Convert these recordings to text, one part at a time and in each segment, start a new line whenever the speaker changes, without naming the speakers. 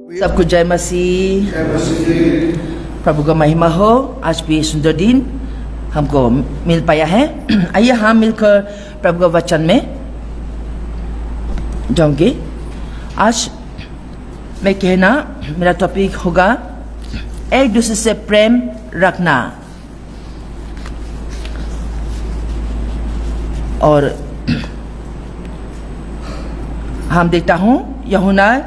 सबको जय मसीह। प्रभु का महिमा हो। आज भी सुंदर दिन हमको मिल पाया है। आइए हम मिलकर प्रभु का वचन में जाऊंगे। आज मैं कहना मेरा टॉपिक होगा एक दूसरे से प्रेम रखना। और हम देखता हूँ यूहन्ना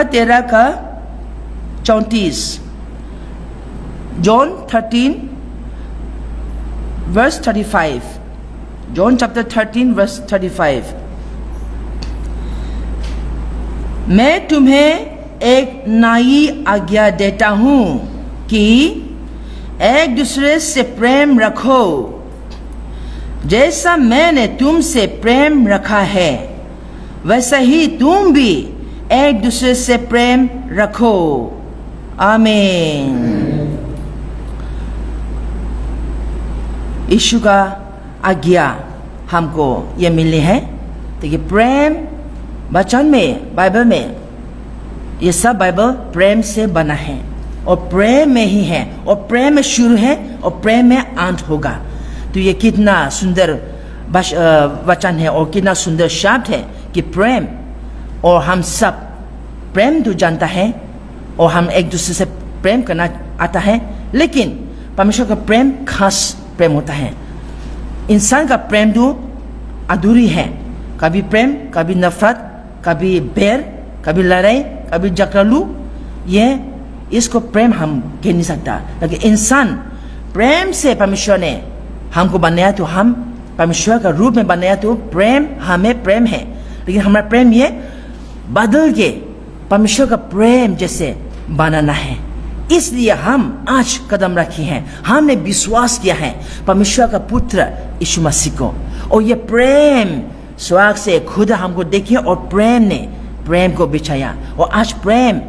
13 का 34, John 13 verse 35, John chapter 13 verse 35। मैं तुम्हें एक नई आज्ञा देता हूँ कि एक दूसरे से प्रेम रखो। जैसा मैंने तुमसे प्रेम रखा है वैसा ही तुम भी एक दूसरे से प्रेम रखो। आमीन। यीशु का आज्ञा हमको ये मिली है। देखिए प्रेम वचन में, बाइबल में, ये सब बाइबल प्रेम से बना है और प्रेम में ही है और प्रेम में शुरू है और प्रेम में अंत होगा। तो ये कितना सुंदर वचन है और कितना सुंदर शब्द है कि प्रेम। और हम सब प्रेम तो जानता है और हम एक दूसरे से प्रेम करना आता है, लेकिन परमेश्वर का प्रेम खास प्रेम होता है। इंसान का प्रेम तो अधूरी है। कभी प्रेम, कभी नफरत, कभी बैर, कभी लड़ाई, कभी झगड़ालू। ये इसको प्रेम हम कह नहीं सकता। लेकिन इंसान प्रेम से परमेश्वर ने हमको बनाया, तो हम परमेश्वर का रूप में बनाया, तो प्रेम हमें प्रेम है। लेकिन हमारा प्रेम ये बदल के परमेश्वर का प्रेम जैसे बनाना है। इसलिए हम आज कदम रखे हैं। हमने विश्वास किया है परमेश्वर का पुत्र यीशु मसीह को, और ये प्रेम स्वर्ग से खुदा हमको देखिए और प्रेम ने प्रेम को बिछाया। और आज प्रेम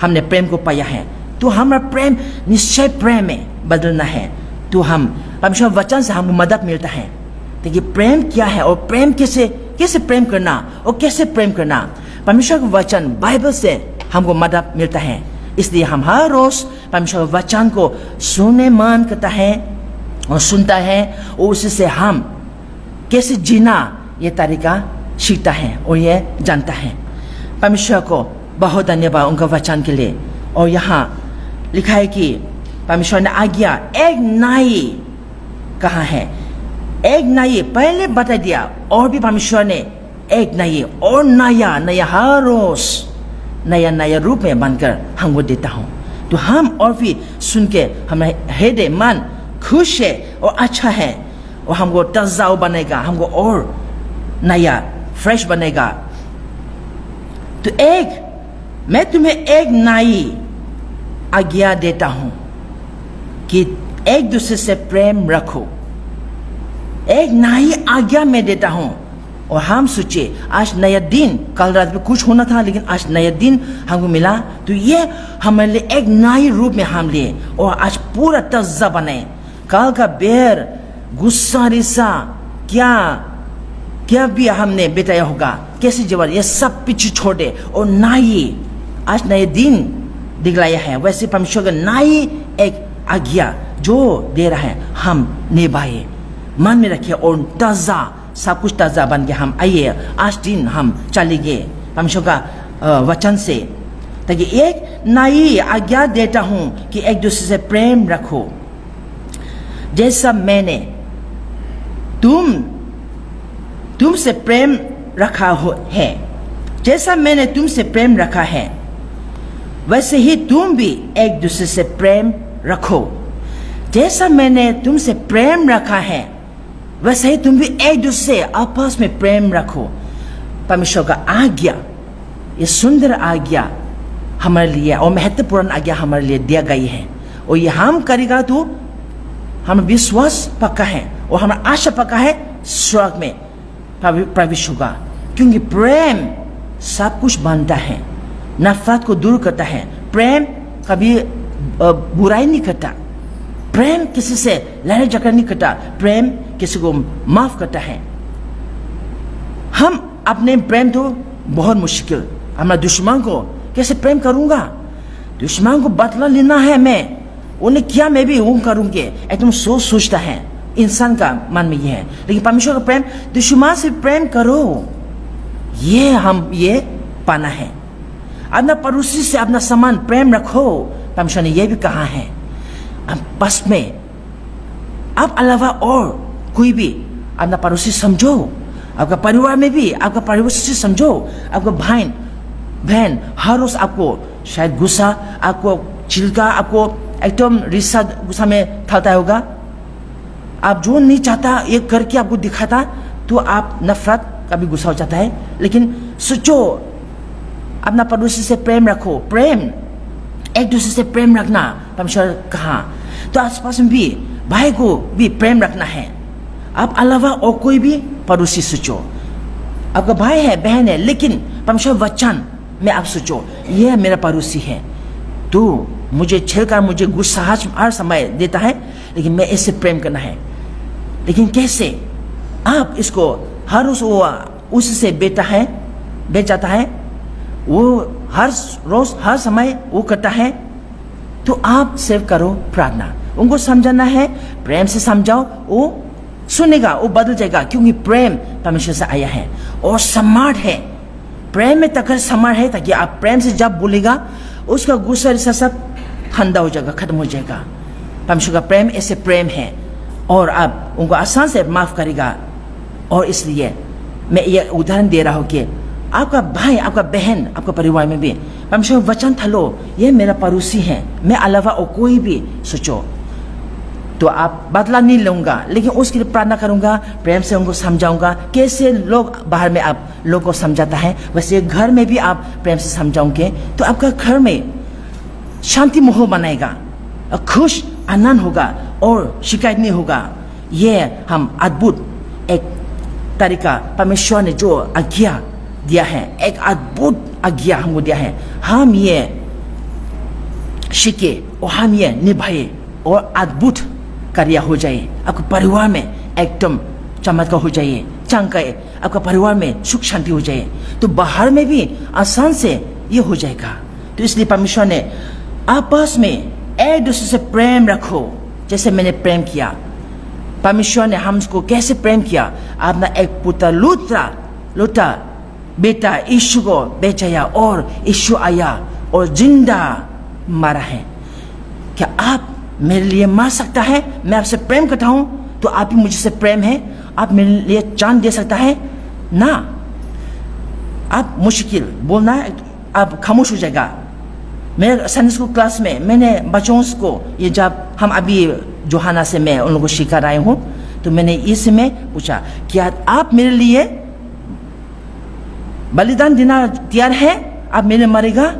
हमने प्रेम को पाया है, तो हमारा प्रेम निश्चय प्रेम में बदलना है। तो हम परमेश्वर वचन से हमको मदद मिलता है। देखिए प्रेम क्या है और प्रेम कैसे प्रेम करना और कैसे प्रेम करना। परमेश्वर का वचन बाइबल से हमको मदद मिलता है। इसलिए हम हर रोज परमेश्वर का वचन को सुनने मन करता है और सुनता है, और उससे हम कैसे जीना ये तरीका सीखता है और ये जानता है। परमेश्वर को बहुत धन्यवाद उनका वचन के लिए। और यहाँ लिखा है कि परमेश्वर ने आज्ञा एक नई कहा है। एक नई पहले बता दिया, और भी परमेश्वर ने एक नई और नया हर रोज नया रूप में बनकर हमको देता हूँ। तो हम और भी सुन के हमारे हृदय मन खुश है और अच्छा है, और हमको ताजा बनेगा, हमको और नया फ्रेश बनेगा। तो मैं तुम्हें एक नई आज्ञा देता हूँ कि एक दूसरे से प्रेम रखो। एक नई आज्ञा मैं देता हूँ। और हम सोचे आज नया दिन, कल रात में कुछ होना था लेकिन आज नया दिन हमको मिला, तो ये हमारे लिए एक नए रूप में हम लिए और आज पूरा ताजा बने। कल का बैर, गुस्सा, रिसा, क्या भी हमने बिताया होगा, कैसे जवान, ये सब पीछे छोड़े और आज नए दिन दिखलाया है। वैसे परमेश्वर का नई एक आज्ञा जो दे रहा है हम निभाए, मन में रखिए और ताजा, सब कुछ ताजा बन के हम आइए। आज दिन हम चलेंगे परमेश्वर का वचन से। ताकि एक नई आज्ञा देता हूँ कि एक दूसरे से प्रेम रखो। जैसा मैंने तुमसे प्रेम रखा है, जैसा मैंने तुमसे प्रेम रखा है वैसे ही तुम भी एक दूसरे से प्रेम रखो। जैसा मैंने तुमसे प्रेम रखा है वैसे ही तुम भी एक दूसरे से आपस में प्रेम रखो। परमेश्वर का आज्ञा, ये सुंदर आज्ञा हमारे लिए और महत्वपूर्ण आज्ञा हमारे लिए दिया गई है। और ये हम करेगा तो हम विश्वास पक्का है और हमारा आशा पक्का है स्वर्ग में प्रवेश होगा। क्योंकि प्रेम सब कुछ बांधता है, नफरत को दूर करता है। प्रेम कभी बुराई नहीं करता। प्रेम किसी से लड़ाई झगड़ा नहीं करता। प्रेम किसी को माफ करता है। हम अपने प्रेम तो बहुत मुश्किल, हमारा दुश्मन को कैसे प्रेम करूंगा, दुश्मन को बदला लेना है, मैं उन्हें क्या मैं भी वो करूंगे, एकदम सोचता है इंसान का मन में ये है। लेकिन परमेश्वर का प्रेम, दुश्मन से प्रेम करो, ये हम ये पाना है। अपना पड़ोसी से अपना समान प्रेम रखो, परमेश्वर ने यह भी कहा है। अब बस में आप अलावा और कोई भी अपना पड़ोसी समझो, आपका परिवार में भी आपका परिवार से समझो, आपका भाई बहन हर रोज आपको शायद गुस्सा, आपको चिल्का, आपको एकदम रिश्ता गुस्सा में थालता होगा, आप जो नहीं चाहता ये करके आपको दिखाता तो आप नफरत का भी गुस्सा हो जाता है। लेकिन सोचो अपना पड़ोसी से प्रेम रखो, प्रेम एक दूसरे से प्रेम रखना परमेश्वर कहा। तो आसपास में भी भाई को भी प्रेम रखना है। आप अलावा और कोई भी पड़ोसी सोचो, आपका भाई है बहन है, लेकिन परमेश्वर वचन में आप सोचो यह मेरा पड़ोसी है, तो मुझे छेड़कर मुझे गुस्सा हर समय देता है, लेकिन मैं इससे प्रेम करना है। लेकिन कैसे आप इसको हर रोज वो उससे बेच जाता है, वो हर रोज हर समय वो करता है, तो आप सिर्फ करो प्रार्थना, उनको समझाना है, प्रेम से समझाओ, वो सुनेगा, वो बदल जाएगा, क्योंकि प्रेम परमेश्वर से आया है और सम्राट है। प्रेम में तक सम्राट है, ताकि आप प्रेम से जब बोलेगा उसका गुस्सा सब ठंडा हो जाएगा, खत्म हो जाएगा। परमेश्वर का प्रेम ऐसे प्रेम है और आप उनको आसान से माफ करेगा। और इसलिए मैं ये उदाहरण दे रहा हूँ कि आपका भाई, आपका बहन, आपका परिवार में भी परमेश्वर वचन थलो, ये मेरा पड़ोसी है, मैं अलावा और कोई भी सोचो, तो आप बदला नहीं लूंगा, लेकिन उसके लिए प्रार्थना करूंगा, प्रेम से उनको समझाऊंगा। कैसे लोग बाहर में आप लोगों को समझाता है, वैसे घर में भी आप प्रेम से समझाओगे, तो आपका घर में शांति माहौल बनाएगा, खुश आनंद होगा और शिकायत नहीं होगा। ये हम अद्भुत एक तरीका परमेश्वर ने जो आज्ञा दिया है, एक अद्भुत आज्ञा हमको दिया है, हम ये सीखे और हम ये निभाए और अद्भुत कार्य हो जाए। आपके परिवार में एकदम चमत्कार हो जाए, चमकाए, आपका परिवार में सुख शांति हो जाए, तो बाहर में भी आसान से ये हो जाएगा। तो इसलिए परमेश्वर ने आपस में एक दूसरे से प्रेम रखो, जैसे मैंने प्रेम किया। परमेश्वर ने हमको कैसे प्रेम किया, अपना एक पुत्र लूटा बेटा यीशु को बेचाया और यीशु आया और जिंदा मारा है। क्या आप मेरे लिए मार सकता है? मैं आपसे प्रेम करता हूं तो आप भी मुझसे प्रेम है, आप मेरे लिए जान दे सकता है ना? आप मुश्किल बोलना, आप खामोश हो जाएगा। मेरे संडे स्कूल क्लास में मैंने बच्चों को ये, जब हम अभी जोहाना से मैं उन लोगों को सिखा रहा हूँ, तो मैंने इसमें पूछा क्या आप मेरे लिए बलिदान देना तैयार है? आप मेरे मरेगा?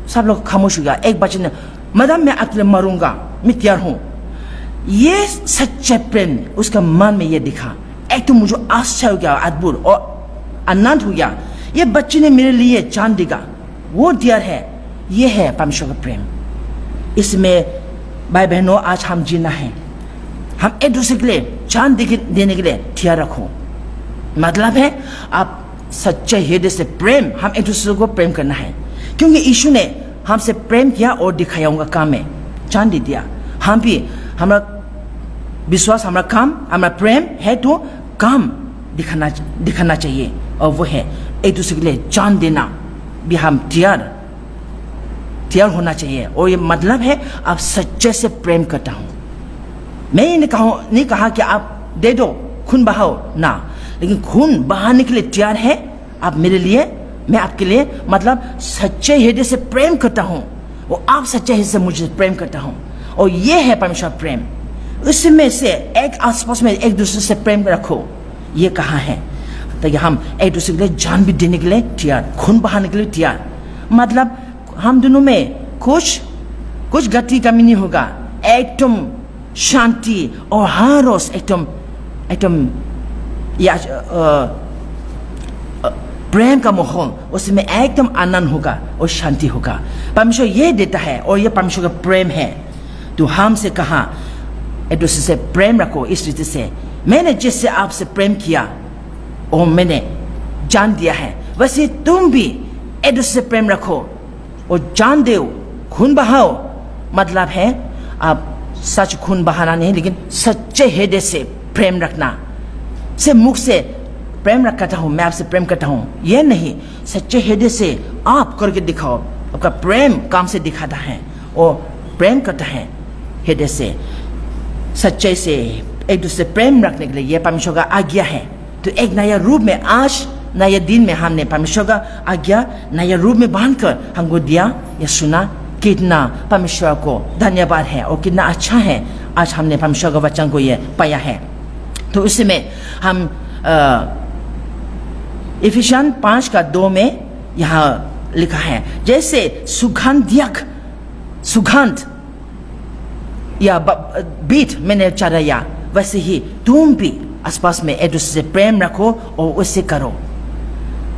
सब लोग खामोश हो गया। एक बच्चे ने, मैडम मैं अकेले मरूंगा, मैं तैयार हूं। ये सच्चा प्रेम उसका मन में ये दिखा। एक तो मुझे आश्चर्य हो गया, अद्भुत और आनंद हो गया, ये बच्चे ने मेरे लिए जान देगा, वो तैयार है। ये है परमेश्वर का प्रेम। इसमें भाई बहनों, आज हम जीना है, हम एक दूसरे के लिए जान देने के लिए तैयार रखो। मतलब है आप सच्चे हृदय से प्रेम, हम एक दूसरे को प्रेम करना है, क्योंकि यीशु ने हमसे प्रेम किया और दिखाया, उनका काम में जान दे दिया। हम भी, हमारा विश्वास, हमारा काम, हमारा प्रेम है तो काम दिखाना चाहिए, और वो है एक दूसरे के लिए जान देना भी। हम तैयार होना चाहिए। और ये मतलब है आप सच्चे से प्रेम करता हूं। मैं ये नहीं कहा कि आप दे दो, खून बहाओ ना, लेकिन खून बहाने के लिए तैयार है आप मेरे लिए, मैं आपके लिए, मतलब सच्चे हृदय से प्रेम करता हूं, वो आप सच्चे हृदय से मुझे प्रेम करता हूं। और ये है परमेश्वर प्रेम। इसमें से एक आसपास में एक दूसरे से प्रेम रखो, ये कहा है, ताकि हम एक दूसरे के लिए जान भी देने के लिए तैयार, खून बहाने के लिए तैयार। मतलब हम दोनों में कुछ गति कमी नहीं होगा, एकदम शांति और हर रोज एकदम प्रेम का माहौल, उसमें एकदम आनंद होगा और शांति होगा। परमेश्वर ये देता है और ये परमेश्वर का प्रेम है। तो हमसे कहा एक दूसरे से प्रेम रखो। इस रीति से मैंने जिससे आपसे प्रेम किया और मैंने जान दिया है, वैसे तुम भी एक दूसरे से प्रेम रखो और जान दो, खून बहाओ। मतलब है आप सच खून बहाना नहीं, लेकिन सच्चे हृदय से प्रेम रखना। से मुख से प्रेम रखता हूं, मैं आपसे प्रेम करता हूं, यह नहीं, सच्चे हृदय से आप करके दिखाओ। आपका प्रेम काम से दिखाता है और प्रेम करता है हृदय से, सच्चे से एक दूसरे प्रेम रखने के लिए यह परमेश्वर का आज्ञा है। तो एक नया रूप में आज नए दिन में हमने परमेश्वर का आज्ञा नया रूप में बांधकर हमको दिया, यह सुना। कितना परमेश्वर को धन्यवाद है और कितना अच्छा है आज हमने परमेश्वर का वचन को ये पाया है। तो उसमें हम इफिसियन 5:2 में यहाँ लिखा है, जैसे सुगंध या बीट मैंने चढ़ाया, वैसे ही तुम भी आसपास में एक दूसरे से प्रेम रखो और उससे करो।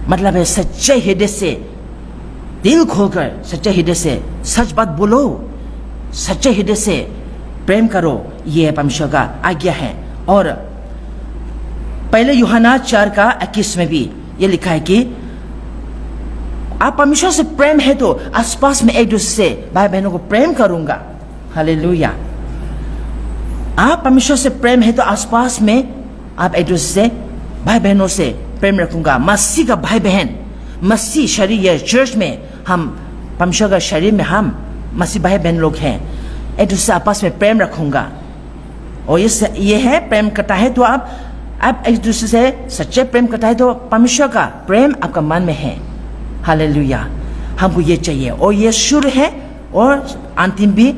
मतलब है सच्चे हृदय से, दिल खोलकर सच्चे हृदय से सच बात बोलो, सच्चे हृदय से प्रेम करो, यह परमेश्वर का आज्ञा है। और पहले यूहन्ना 4:21 में भी ये लिखा है कि आप परमेश्वर से प्रेम है तो आसपास में एक दूसरे से भाई बहनों को प्रेम करूंगा। हालेलुया। आप परमेश्वर से प्रेम है तो आसपास में आप एक दूसरे से भाई बहनों से प्रेम रखूंगा। मसीह का भाई बहन, मसीह शरीर या चर्च में हम परमेश्वर का शरीर में हम मसीह भाई बहन लोग हैं, एक दूसरे आपस में प्रेम रखूंगा। और ये है प्रेम करता है तो आप एक दूसरे से सच्चे प्रेम करता है तो परमेश्वर का प्रेम आपका मन में है। हालेलुया। हमको ये चाहिए और ये शुरू है और अंतिम भी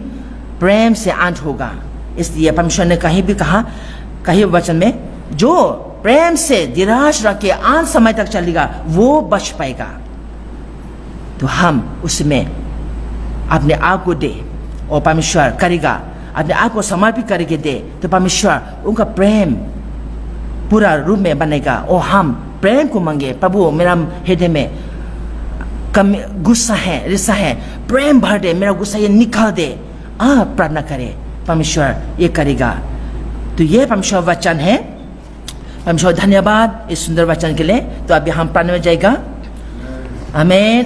प्रेम से अंत होगा। इसलिए परमेश्वर ने कहीं भी कहा, कहीं वचन में, जो प्रेम से धीरज रख के अंत समय तक चलेगा वो बच पाएगा। तो हम उसमें अपने आप को दे और परमेश्वर करेगा, अपने आप को समर्पित करके दे तो परमेश्वर उनका प्रेम पूरा रूप में बनेगा। और हम प्रेम को मांगे, प्रभु मेरा हृदय में कम गुस्सा है, रिसा है, प्रेम भर दे, मेरा गुस्सा ये निकाल दे। आप प्रार्थना करें, परमेश्वर ये करेगा। तो ये परमेश्वर वचन है। परमेश्वर धन्यवाद इस सुंदर वचन के लिए। तो अभी हम प्रार्थना में जाएगा। आमीन।